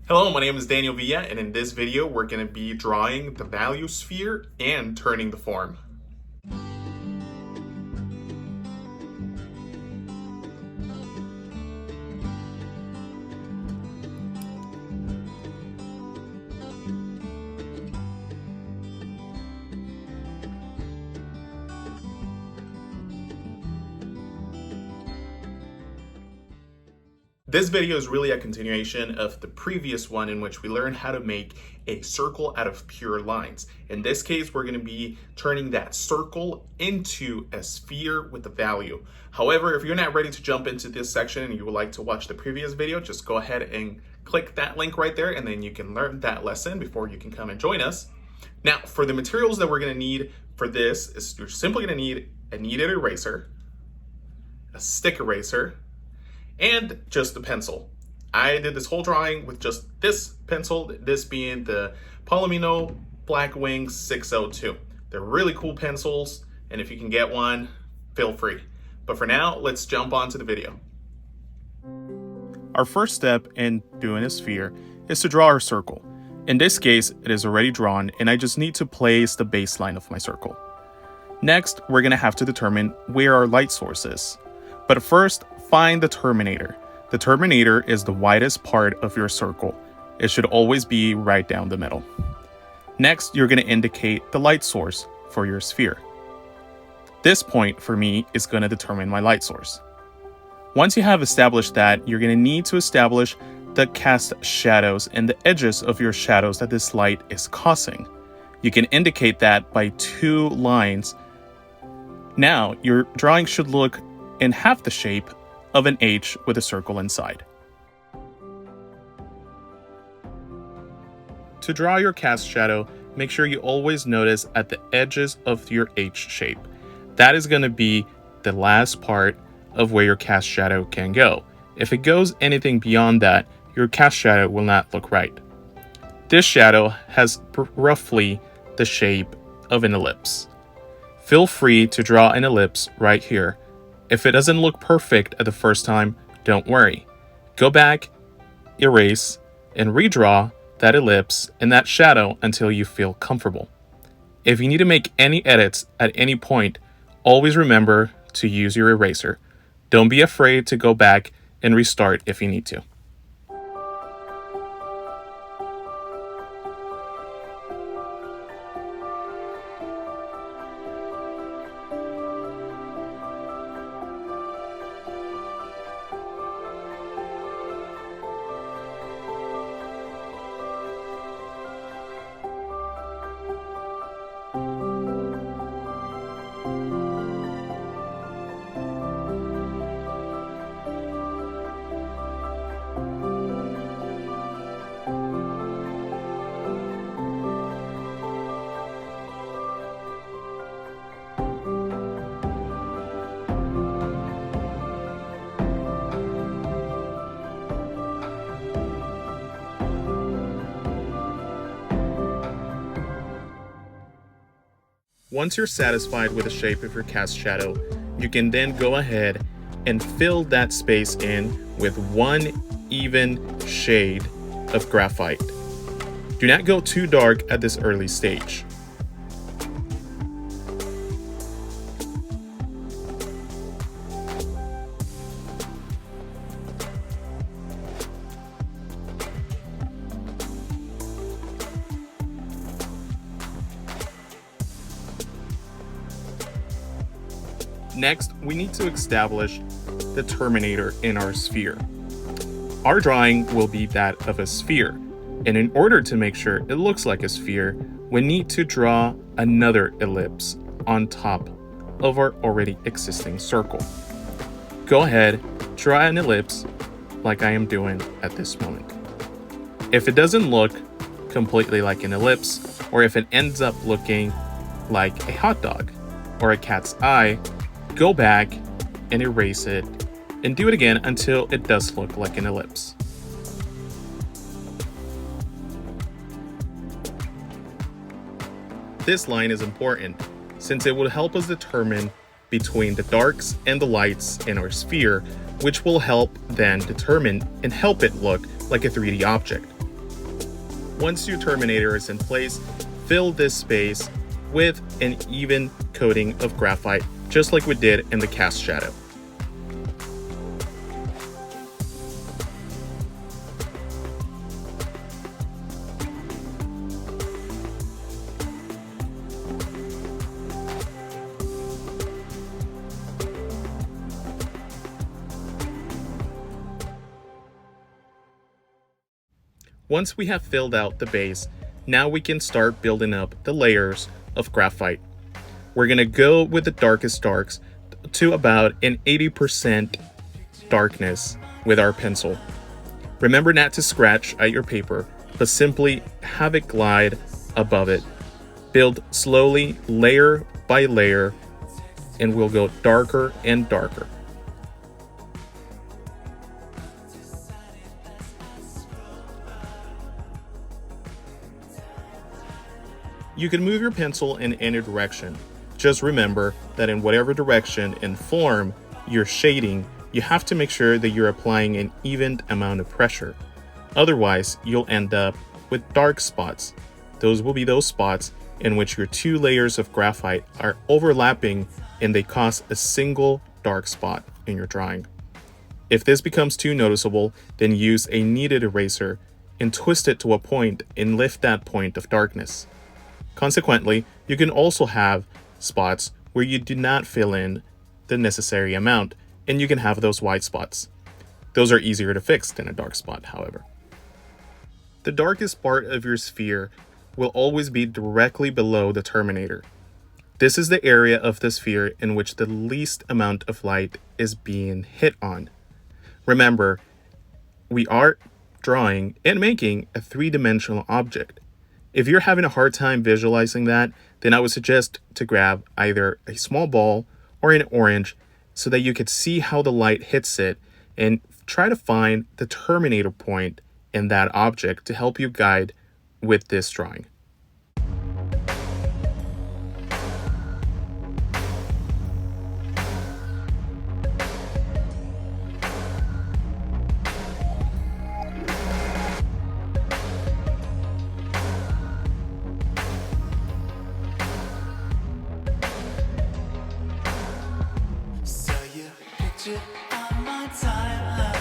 Hello, my name is Daniel Villa, and in this video we're going to be drawing the value sphere and turning the form. This video is really a continuation of the previous one in which we learned how to make a circle out of pure lines. In this case, we're going to be turning that circle into a sphere with a value. However, if you're not ready to jump into this section and you would like to watch the previous video, just go ahead and click that link right there and then you can learn that lesson before you can come and join us. Now, for the materials that we're going to need for this, is you're simply going to need a kneaded eraser, a stick eraser, and just a pencil. I did this whole drawing with just this pencil, this being the Palomino Blackwing 602. They're really cool pencils, and if you can get one, feel free. But for now, let's jump on to the video. Our first step in doing a sphere is to draw our circle. In this case, it is already drawn, and I just need to place the baseline of my circle. Next, we're going to have to determine where our light source is. But first, find the terminator. The terminator is the widest part of your circle. It should always be right down the middle. Next, you're going to indicate the light source for your sphere. This point for me is going to determine my light source. Once you have established that, you're going to need to establish the cast shadows and the edges of your shadows that this light is causing. You can indicate that by 2 lines. Now, your drawing should look in half the shape of an H with a circle inside. To draw your cast shadow, make sure you always notice at the edges of your H shape. That is going to be the last part of where your cast shadow can go. If it goes anything beyond that, your cast shadow will not look right. This shadow has roughly the shape of an ellipse. Feel free to draw an ellipse right here. If it doesn't look perfect at the first time, don't worry. Go back, erase, and redraw that ellipse and that shadow until you feel comfortable. If you need to make any edits at any point, always remember to use your eraser. Don't be afraid to go back and restart if you need to. Once you're satisfied with the shape of your cast shadow, you can then go ahead and fill that space in with one even shade of graphite. Do not go too dark at this early stage. Next, we need to establish the terminator in our sphere. Our drawing will be that of a sphere, and in order to make sure it looks like a sphere, we need to draw another ellipse on top of our already existing circle. Go ahead, draw an ellipse like I am doing at this moment. If it doesn't look completely like an ellipse, or if it ends up looking like a hot dog or a cat's eye, go back and erase it and do it again until it does look like an ellipse. This line is important since it will help us determine between the darks and the lights in our sphere, which will help then determine and help it look like a 3D object. Once your terminator is in place, fill this space with an even coating of graphite, just like we did in the cast shadow. Once we have filled out the base, now we can start building up the layers of graphite. We're going to go with the darkest darks to about an 80% darkness with our pencil. Remember not to scratch at your paper, but simply have it glide above it. Build slowly, layer by layer, and we'll go darker and darker. You can move your pencil in any direction. Just remember that in whatever direction and form you're shading, you have to make sure that you're applying an even amount of pressure. Otherwise, you'll end up with dark spots. Those will be those spots in which your two layers of graphite are overlapping and they cause a single dark spot in your drawing. If this becomes too noticeable, then use a kneaded eraser and twist it to a point and lift that point of darkness. Consequently, you can also have spots where you do not fill in the necessary amount, and you can have those white spots. Those are easier to fix than a dark spot, however. The darkest part of your sphere will always be directly below the terminator. This is the area of the sphere in which the least amount of light is being hit on. Remember, we are drawing and making a three-dimensional object. If you're having a hard time visualizing that, then I would suggest to grab either a small ball or an orange so that you could see how the light hits it and try to find the terminator point in that object to help you guide with this drawing. On my timeline.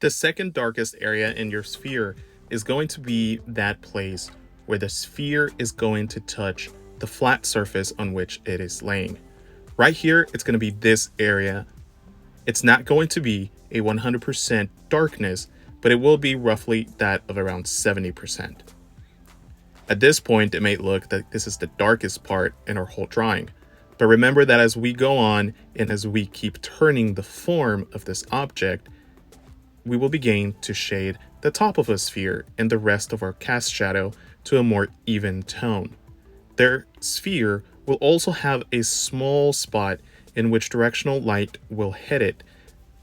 The second darkest area in your sphere is going to be that place where the sphere is going to touch the flat surface on which it is laying. Right here, it's going to be this area. It's not going to be a 100% darkness, but it will be roughly that of around 70%. At this point, it may look that this is the darkest part in our whole drawing. But remember that as we go on and as we keep turning the form of this object, we will begin to shade the top of a sphere and the rest of our cast shadow to a more even tone. Their sphere will also have a small spot in which directional light will hit it,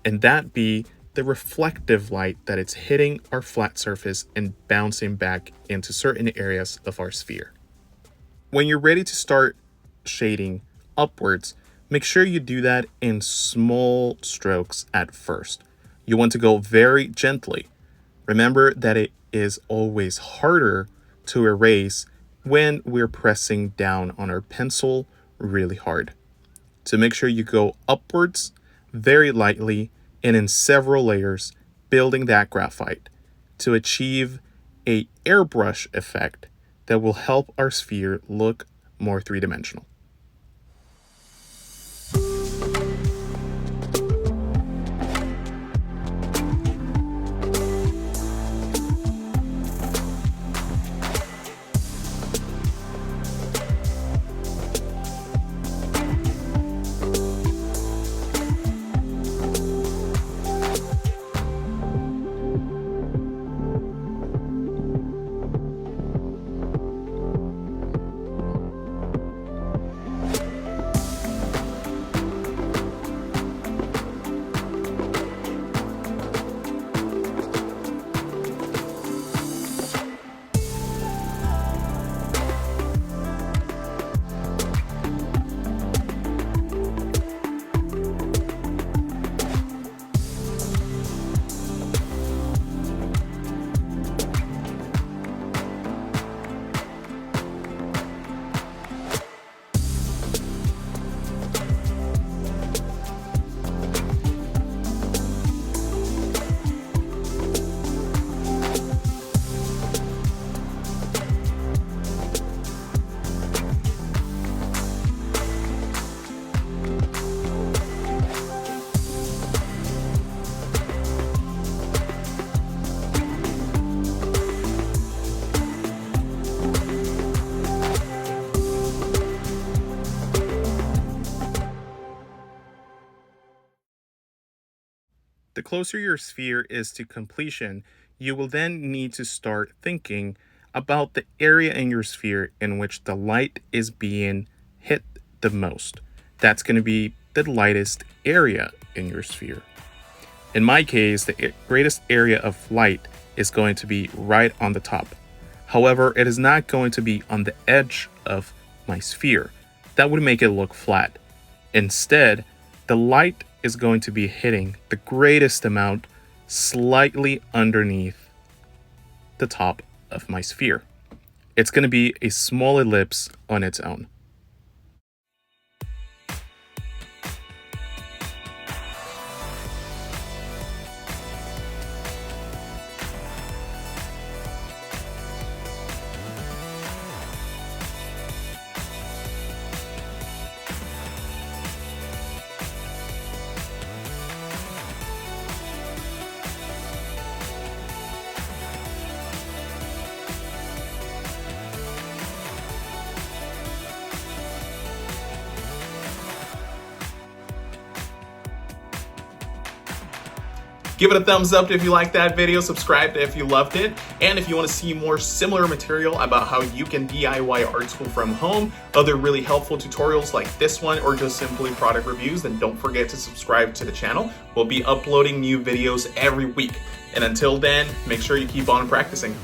and that be the reflective light that it's hitting our flat surface and bouncing back into certain areas of our sphere. When you're ready to start shading upwards, make sure you do that in small strokes at first. You want to go very gently. Remember that it is always harder to erase when we're pressing down on our pencil really hard. So make sure you go upwards very lightly and in several layers, building that graphite to achieve an airbrush effect that will help our sphere look more three-dimensional. The closer your sphere is to completion, you will then need to start thinking about the area in your sphere in which the light is being hit the most. That's going to be the lightest area in your sphere. In my case, the greatest area of light is going to be right on the top. However, it is not going to be on the edge of my sphere. That would make it look flat. Instead, the light is going to be hitting the greatest amount slightly underneath the top of my sphere. It's going to be a small ellipse on its own. Give it a thumbs up if you liked that video, subscribe if you loved it, and if you want to see more similar material about how you can DIY art school from home, other really helpful tutorials like this one, or just simply product reviews, then don't forget to subscribe to the channel. We'll be uploading new videos every week. And until then, make sure you keep on practicing.